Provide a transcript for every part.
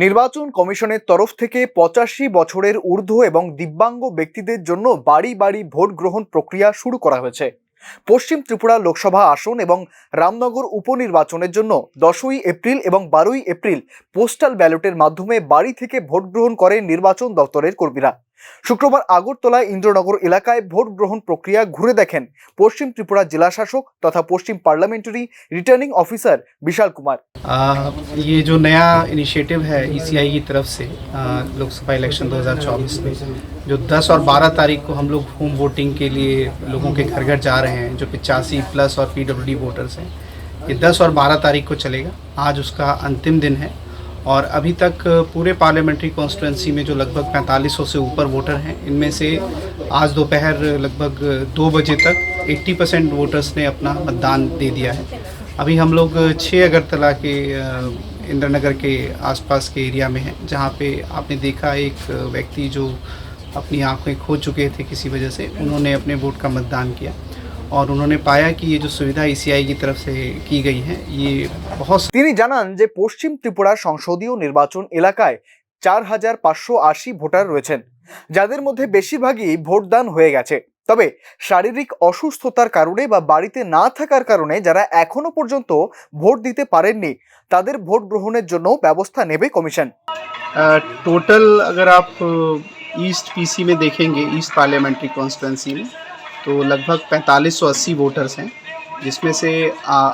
নির্বাচন কমিশনের তরফ থেকে 85 বছরের ঊর্ধ্ব এবং দিব্যাঙ্গ ব্যক্তিদের জন্য বাড়ি বাড়ি ভোট গ্রহণ প্রক্রিয়া শুরু করা হয়েছে। পশ্চিম ত্রিপুরা লোকসভা আসন এবং রামনগর উপনির্বাচনের জন্য 10ই এপ্রিল এবং 12ই এপ্রিল পোস্টাল ব্যালটের মাধ্যমে বাড়ি থেকে ভোট গ্রহণ করে নির্বাচন দপ্তরের কর্মীরা। শুক্রবার আগরতলা ইন্দ্রনগর এলাকায় ভোট গ্রহণ প্রক্রিয়া ঘুরে দেখেন পশ্চিম ত্রিপুরা জেলা শাসক তথা পশ্চিम parliamentary returning officer Vishal Kumar. ये जो नया इनिशिएटिव है ईसीआई की तरफ से लोकसभा इलेक्शन 2024 में जो 10 और 12 तारीख को हम लोग होम वोटिंग के लिए लोगों के घर घर जा रहे हैं, जो 85+ और पीडब्ल्यूडी वोटर्स हैं, ये 10 और 12 तारीख को चलेगा। आज उसका अंतिम दिन है और अभी तक पूरे पार्लियामेंट्री कॉन्स्टिट्यूंसी में जो लगभग 4500 से ऊपर वोटर हैं, इनमें से आज दोपहर लगभग 2 बजे तक 80% वोटर्स ने अपना मतदान दे दिया है। अभी हम लोग 6 अगरतला के इंद्रनगर के आसपास के एरिया में हैं, जहाँ पे आपने देखा एक व्यक्ति जो अपनी आंखें खो चुके थे किसी वजह से, उन्होंने अपने वोट का मतदान किया और उन्होंने पाया कि ये जो सुविधा ईसीआई की तरफ से की गई है ये बहुत। তিনি জানান যে পশ্চিম ত্রিপুরা সংসদীয় নির্বাচন এলাকায় 4580 ভোটার রয়েছেন, যাদের মধ্যে বেশিরভাগই ভোটদান হয়ে গেছে। তবে শারীরিক অসুস্থতার কারণে বা বাড়িতে না থাকার কারণে যারা এখনো পর্যন্ত ভোট দিতে পারেননি, তাদের ভোট গ্রহণের জন্য ব্যবস্থা নেবে কমিশন। टोटल अगर आप ईस्ट पीसी में देखेंगे, ईस्ट पार्लियामेंट्री कॉन्स्टिट्यूंसी में, तो लगभग 4580 वोटर्स हैं, जिसमें से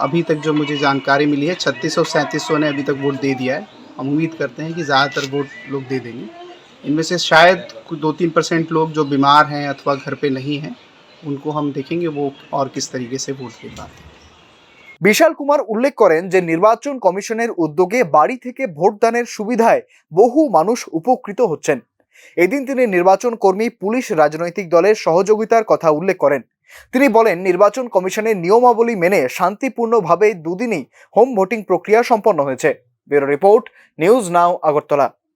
अभी तक जो मुझे जानकारी मिली है 3600-3700 ने अभी तक वोट दे दिया है। हम उम्मीद करते हैं कि ज़्यादातर वोट लोग दे देंगे। इनमें से शायद 2-3% लोग जो बीमार हैं अथवा घर पे नहीं हैं, उनको हम देखेंगे वो और किस तरीके से वोट दे पाते हैं। বিশাল কুমার উল্লেখ করেন যে নির্বাচন কমিশনের উদ্যোগে বাড়ি থেকে ভোটদানের সুবিধায় বহু মানুষ উপকৃত হচ্ছেন। এদিন তিনি নির্বাচন কর্মী, পুলিশ, রাজনৈতিক দলের সহযোগিতার কথা উল্লেখ করেন। তিনি বলেন, নির্বাচন কমিশনের নিয়মাবলী মেনে শান্তিপূর্ণভাবে দুদিনই হোম ভোটিং প্রক্রিয়া সম্পন্ন হয়েছে। Bureau report, news now, Agartala.